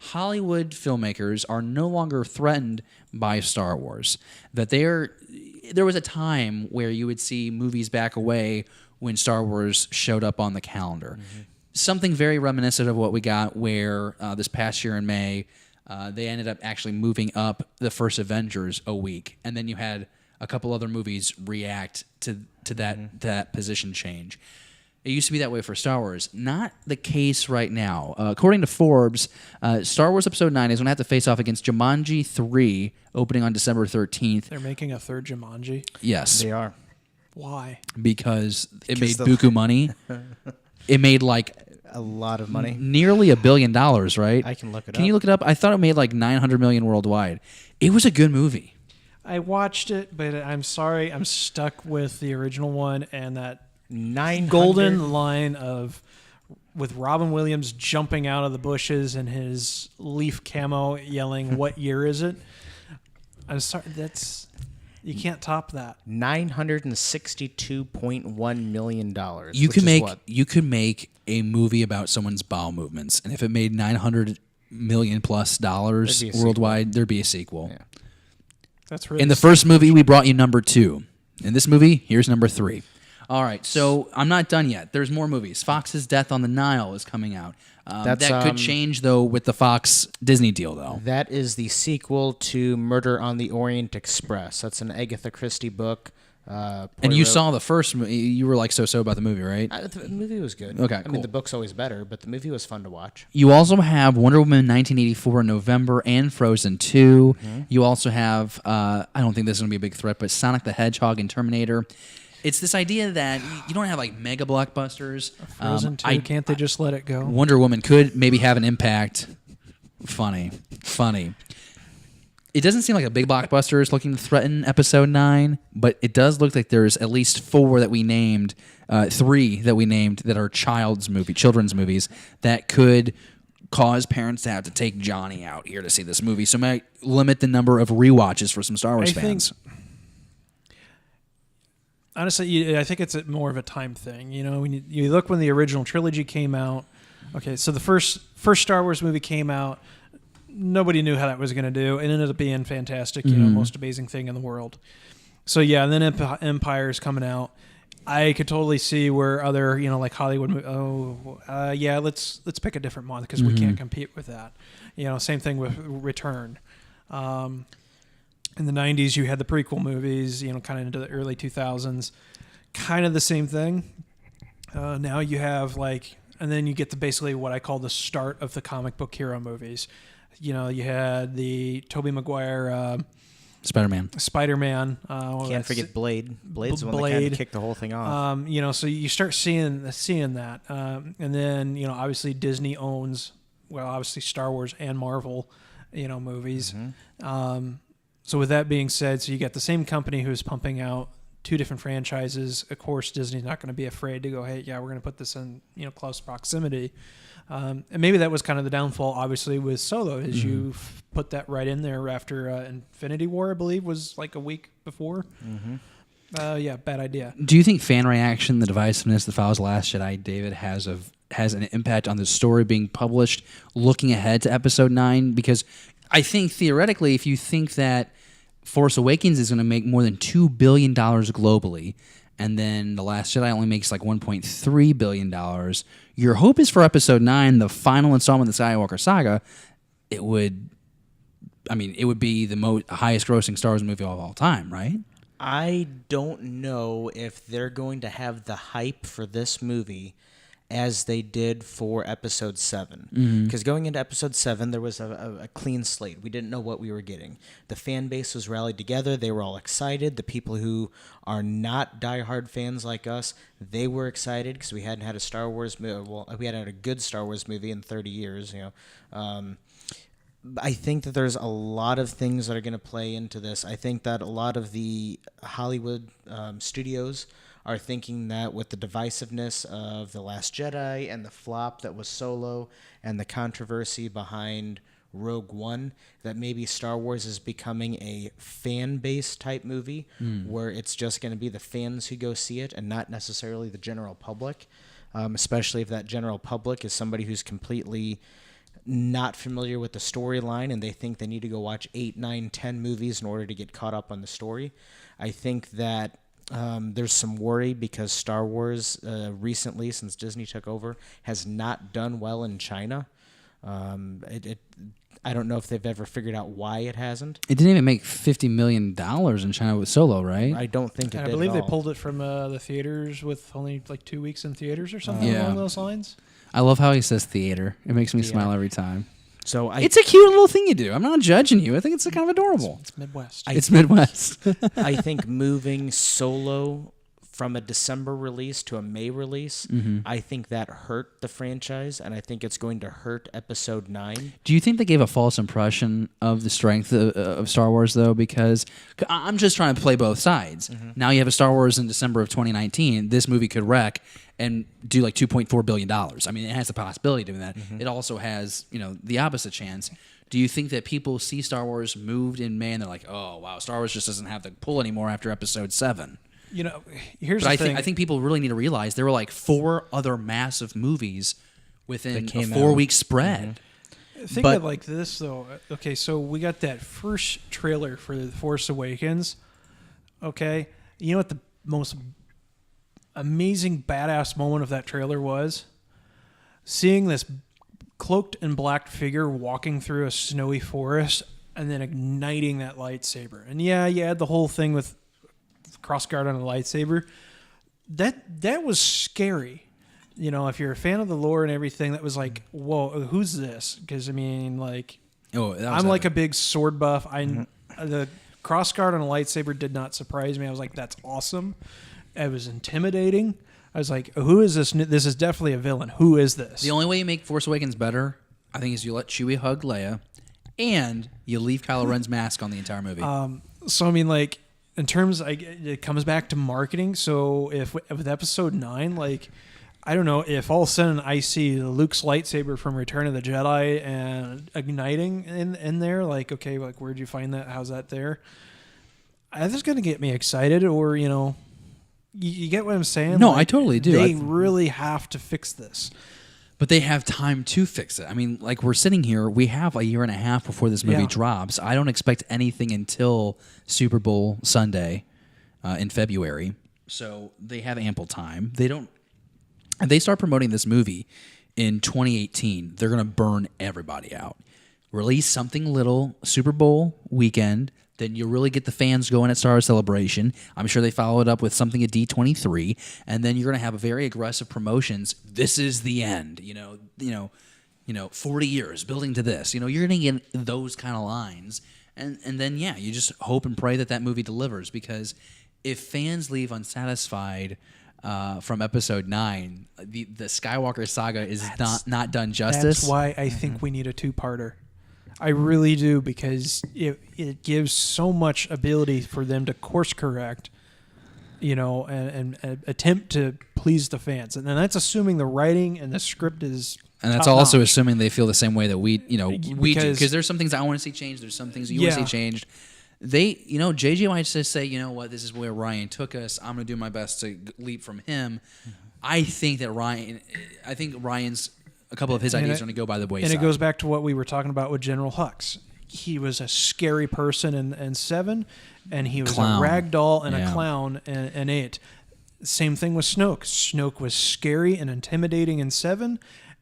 Hollywood filmmakers are no longer threatened by Star Wars. That there was a time where you would see movies back away when Star Wars showed up on the calendar. Something very reminiscent of what we got where this past year in May, they ended up actually moving up the first Avengers a week. And then you had a couple other movies react to that position change. It used to be that way for Star Wars. Not the case right now. According to Forbes, Star Wars Episode 9 is going to have to face off against Jumanji 3, opening on December 13th. They're making a third Jumanji? Yes. They are. Why? Because it made buku money. It made like a lot of money. Nearly $1 billion, right? I can look it up. Can you look it up? I thought it made like 900 million worldwide. It was a good movie. I watched it, but I'm sorry. I'm stuck with the original one and that 900 golden line with Robin Williams jumping out of the bushes and his leaf camo yelling, "What year is it?" I'm sorry. You can't top that. $962.1 million. You could make a movie about someone's bowel movements, and if it made $900 million plus worldwide, there'd be a sequel. Yeah. That's really in the first movie, we brought you number 2. In this movie, here's number 3. All right, so I'm not done yet. There's more movies. Fox's Death on the Nile is coming out. That could change, though, with the Fox Disney deal, though. That is the sequel to Murder on the Orient Express. That's an Agatha Christie book. And you saw the first movie. You were like so-so about the movie, right? The movie was good. Okay, I mean, the book's always better, but the movie was fun to watch. You also have Wonder Woman 1984 in November and Frozen 2. Mm-hmm. You also have, I don't think this is going to be a big threat, but Sonic the Hedgehog and Terminator. It's this idea that you don't have like mega blockbusters. Frozen 2, can't they just let it go? Wonder Woman could maybe have an impact. Funny. It doesn't seem like a big blockbuster is looking to threaten Episode 9, but it does look like there's at least 4 that we named, 3 that we named that are children's movies that could cause parents to have to take Johnny out here to see this movie. So it might limit the number of rewatches for some Star Wars fans. Honestly, I think it's more of a time thing. You know, when you look when the original trilogy came out. Okay, so the first Star Wars movie came out. Nobody knew how that was going to do. It ended up being fantastic. You know, most amazing thing in the world. So yeah, and then Empire's coming out. I could totally see where other, like Hollywood. Let's pick a different month because we can't compete with that. You know, same thing with Return. In the 90s, you had the prequel movies, kind of into the early 2000s. Kind of the same thing. Now you have and then you get basically what I call the start of the comic book hero movies. You had the Tobey Maguire Spider-Man. Can't forget Blade. Blade's the one that kind of kicked the whole thing off. So you start seeing that. And then, obviously Disney owns, obviously Star Wars and Marvel, movies. Mm-hmm. So with that being said, so you got the same company who's pumping out 2 different franchises. Of course, Disney's not going to be afraid to go, hey, yeah, we're going to put this in, close proximity. And maybe that was kind of the downfall, obviously, with Solo, is you put that right in there after Infinity War, I believe, was like a week before. Mm-hmm. Bad idea. Do you think fan reaction, the divisiveness that follows Last Jedi, David, has an impact on the story being published looking ahead to Episode 9? Because I think, theoretically, if you think that Force Awakens is going to make more than $2 billion globally, and then The Last Jedi only makes like $1.3 billion, your hope is for Episode 9, the final installment of the Skywalker saga, it would be the highest grossing Star Wars movie of all time, right? I don't know if they're going to have the hype for this movie as they did for Episode 7. Because going into Episode 7, there was a clean slate. We didn't know what we were getting. The fan base was rallied together. They were all excited. The people who are not diehard fans like us, they were excited because we hadn't had a Star Wars movie. Well, we hadn't had a good Star Wars movie in 30 years. I think that there's a lot of things that are going to play into this. I think that a lot of the Hollywood studios are thinking that with the divisiveness of The Last Jedi and the flop that was Solo and the controversy behind Rogue One, that maybe Star Wars is becoming a fan-based type movie where it's just going to be the fans who go see it and not necessarily the general public, especially if that general public is somebody who's completely not familiar with the storyline and they think they need to go watch 8, 9, 10 movies in order to get caught up on the story. I think that there's some worry because Star Wars recently, since Disney took over, has not done well in China. I don't know if they've ever figured out why it hasn't. It didn't even make $50 million in China with Solo, right? I don't think it And did I believe at they all. pulled it from the theaters with only like 2 weeks in theaters or something Yeah. along those lines. I love how he says theater. It makes me smile every time. So It's a cute little thing you do. I'm not judging you. I think it's kind of adorable. It's Midwest. It's Midwest. I think moving Solo from a December release to a May release, I think that hurt the franchise, and I think it's going to hurt Episode 9. Do you think they gave a false impression of the strength of Star Wars, though? Because I'm just trying to play both sides. Now you have a Star Wars in December of 2019. This movie could wreck and do like $2.4 billion. I mean, it has the possibility of doing that. It also has, the opposite chance. Do you think that people see Star Wars moved in May and they're like, oh, wow, Star Wars just doesn't have the pull anymore after Episode 7? Here's But the thing. I think people really need to realize there were like 4 other massive movies within a came 4-week spread. Think But- of it like this, though. Okay, so we got that first trailer for The Force Awakens. Okay, you know what the most amazing, badass moment of that trailer was? Seeing this cloaked and black figure walking through a snowy forest and then igniting that lightsaber. And yeah, you had the whole thing with crossguard on a lightsaber. That was scary. If you're a fan of the lore and everything, that was like, whoa, who's this? Because I mean, like, Oh, that was I'm like a big sword buff. The crossguard on a lightsaber did not surprise me. I was like, that's awesome. It was intimidating. I was like, who is this? This is definitely a villain. Who is this? The only way you make Force Awakens better, I think, is you let Chewie hug Leia, and you leave Kylo Ren's mask on the entire movie. So I mean, like, in terms, it comes back to marketing. So if with Episode 9, like, I don't know, if all of a sudden I see Luke's lightsaber from Return of the Jedi and igniting in there, like, okay, like, where'd you find that? How's that there? That's going to get me excited, or, you get what I'm saying? No, Like, I totally do. They really have to fix this. But they have time to fix it. I mean, like, we're sitting here, we have a year and a half before this movie Yeah. drops. I don't expect anything until Super Bowl Sunday in February. So they have ample time. If they start promoting this movie in 2018, they're going to burn everybody out. Release something little Super Bowl weekend, then you really get the fans going at Star Wars Celebration. I'm sure they follow it up with something at D23, and then you're going to have a very aggressive promotions. This is the end. 40 years building to this. You're going to get those kind of lines, and then you just hope and pray that movie delivers. Because if fans leave unsatisfied from Episode 9, the Skywalker saga is not done justice. That's why I think we need a 2-parter. I really do, because it gives so much ability for them to course correct, and attempt to please the fans. And then that's assuming the writing and the script is And that's top-notch. also assuming they feel the same way that we do. Because- Because there's some things I want to see changed. There's some things you want to Yeah. see changed. They, JJ might just say, this is where Ryan took us. I'm going to do my best to leap from him. I think Ryan's, a couple of his And ideas it- are going to go by the wayside. And it goes back to what we were talking about with General Hux. He was a scary person in 7, and he was Clown. a rag doll and Yeah. a clown in 8. Same thing with Snoke. Snoke was scary and intimidating in 7,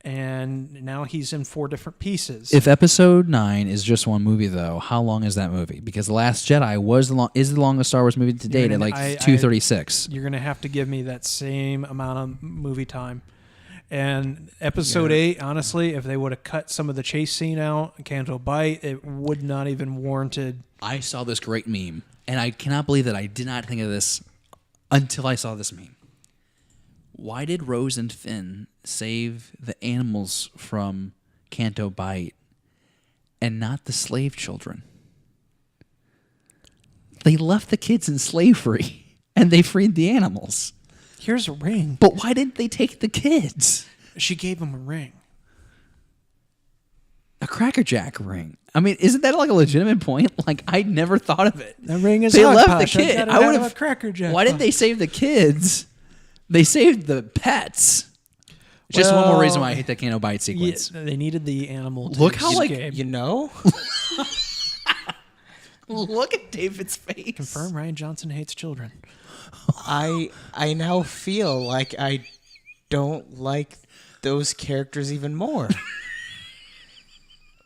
and now he's in 4 different pieces. If Episode 9 is just one movie, though, how long is that movie? Because The Last Jedi is the longest Star Wars movie to date at like 2:36. You're going to have to give me that same amount of movie time. And Episode 8, honestly, if they would have cut some of the chase scene out, Canto Bight, it would not even warranted. I saw this great meme, and I cannot believe that I did not think of this until I saw this meme. Why did Rose and Finn save the animals from Canto Bight and not the slave children? They left the kids in slavery, and they freed the animals. Here's a ring. But why didn't they take the kids? She gave him a ring. A Cracker Jack ring. I mean, isn't that like a legitimate point? Like, I never thought of it. The ring is They hot left posh. the kid. gotta I have would've- a Cracker Jack. Why didn't they save the kids? They saved the pets. Just one more Well, reason why I hate that Kano bite Yeah, sequence. they needed the animal to Look how, like, escape. You know? Look at David's face. Confirm Ryan Johnson hates children. I now feel like I don't like those characters even more.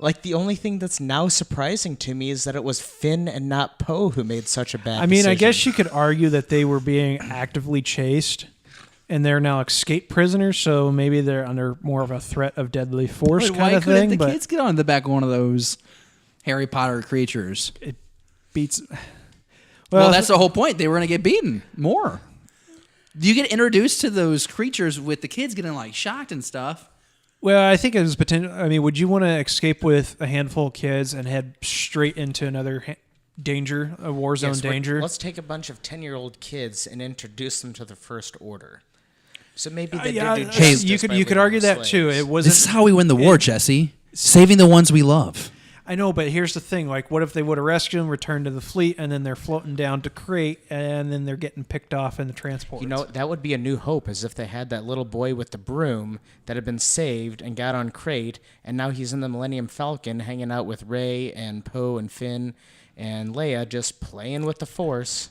Like, the only thing that's now surprising to me is that it was Finn and not Poe who made such a bad I mean, I decision. guess you could argue that they were being actively chased, and they're now escape prisoners, so maybe they're under more of a threat of deadly force Why kind of couldn't thing. the But kids get on the back of one of those Harry Potter creatures? it beats. Well, that's the whole point. They were going to get beaten more. You get introduced to those creatures with the kids getting like shocked and stuff. Well, I think it was potential. I mean, would you want to escape with a handful of kids and head straight into another danger, a war zone Yes, danger? let's take a bunch of 10-year-old kids and introduce them to the First Order. So maybe they Yeah, did do Hey, justice you by could leaving argue them that too. slaves. It wasn't. This is how we win the war, Jesse. Saving the ones we love. I know, but here's the thing: like, what if they would have rescued them, returned to the fleet, and then they're floating down to Crate, and then they're getting picked off in the transport? You know, that would be a new hope, as if they had that little boy with the broom that had been saved and got on Crate, and now he's in the Millennium Falcon hanging out with Rey and Poe and Finn and Leia, just playing with the Force.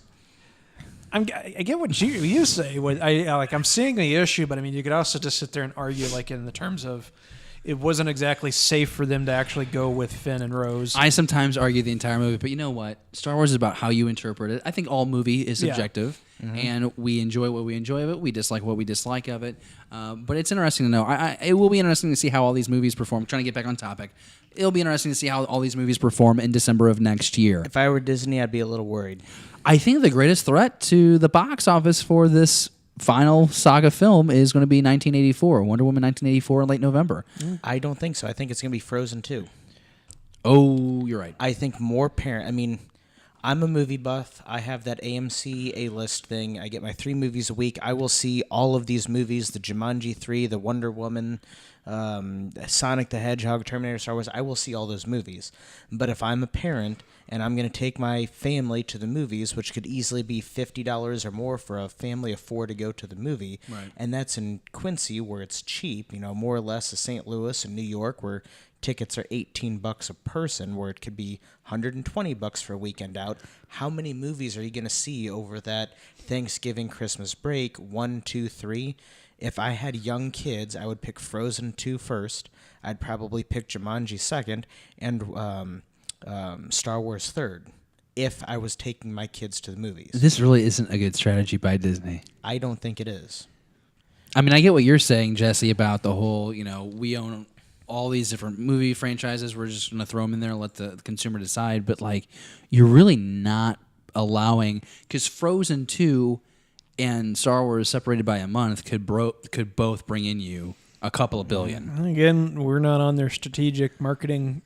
I get what you say. I'm seeing the issue, but I mean, you could also just sit there and argue, like in the terms of, it wasn't exactly safe for them to actually go with Finn and Rose. I sometimes argue the entire movie, but you know what? Star Wars is about how you interpret it. I think all movie is Yeah. subjective, and we enjoy what we enjoy of it. We dislike what we dislike of it. But it's interesting to know. It will be interesting to see how all these movies perform. Trying to get back on topic. It'll be interesting to see how all these movies perform in December of next year. If I were Disney, I'd be a little worried. I think the greatest threat to the box office for this final saga film is going to be 1984, Wonder Woman 1984 in late November. I don't think so. I think it's going to be Frozen 2. Oh, you're right. I think more parent. I mean, I'm a movie buff. I have that AMC A-list thing. I get my 3 movies a week. I will see all of these movies: the Jumanji 3, the Wonder Woman, Sonic the Hedgehog, Terminator, Star Wars. I will see all those movies. But if I'm a parent and I'm going to take my family to the movies, which could easily be $50 or more for a family of 4 to go to the movie, Right. and that's in Quincy where it's cheap, more or less as St. Louis and New York where tickets are $18 a person, where it could be $120 for a weekend out. How many movies are you going to see over that Thanksgiving, Christmas break? 1, 2, 3. If I had young kids, I would pick Frozen 2 first. I'd probably pick Jumanji second, and Star Wars third, if I was taking my kids to the movies. This really isn't a good strategy by Disney. I don't think it is. I mean, I get what you're saying, Jesse, about the whole, we own all these different movie franchises. We're just going to throw them in there and let the consumer decide. But, you're really not allowing, because Frozen 2 and Star Wars separated by a month could both bring in you a couple of billion. Again, we're not on their strategic marketing,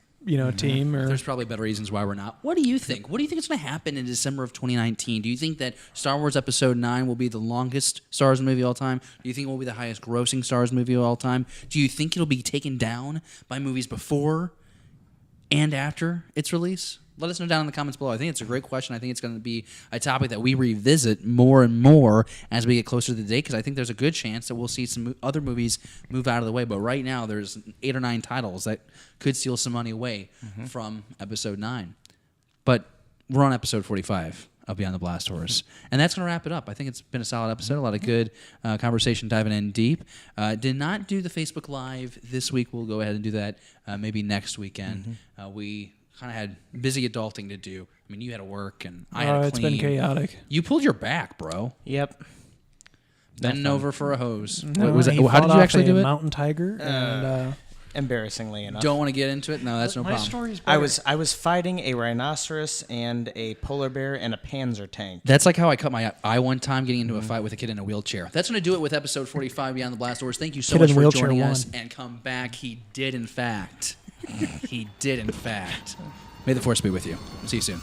team. Or There's probably better reasons why we're not. What do you think? What do you think is going to happen in December of 2019? Do you think that Star Wars Episode 9 will be the longest Star Wars movie of all time? Do you think it will be the highest grossing Star Wars movie of all time? Do you think it'll be taken down by movies before and after its release? Let us know down in the comments below. I think it's a great question. I think it's going to be a topic that we revisit more and more as we get closer to the date, because I think there's a good chance that we'll see some other movies move out of the way. But right now, there's 8 or 9 titles that could steal some money away from Episode 9. But we're on Episode 45 of Beyond the Blast Doors. And that's going to wrap it up. I think it's been a solid episode, a lot of good conversation diving in deep. Did not do the Facebook Live this week. We'll go ahead and do that maybe next weekend. We kind of had busy adulting to do. I mean, you had to work and I had to it's clean. been chaotic. You pulled your back, bro. Yep. Bending over for a hose. No, Was it, he how did fought you off actually a do it? Mountain tiger. And Embarrassingly enough. Don't want to get into it? No, that's no my problem. story's I better. was fighting a rhinoceros and a polar bear and a panzer tank. That's like how I cut my eye one time getting into a fight with a kid in a wheelchair. That's going to do it with episode 45 Beyond the Blast Doors. Thank you so Kid much in for wheelchair joining won. us and come back. He did, in fact. He did, in fact. May the force be with you. See you soon.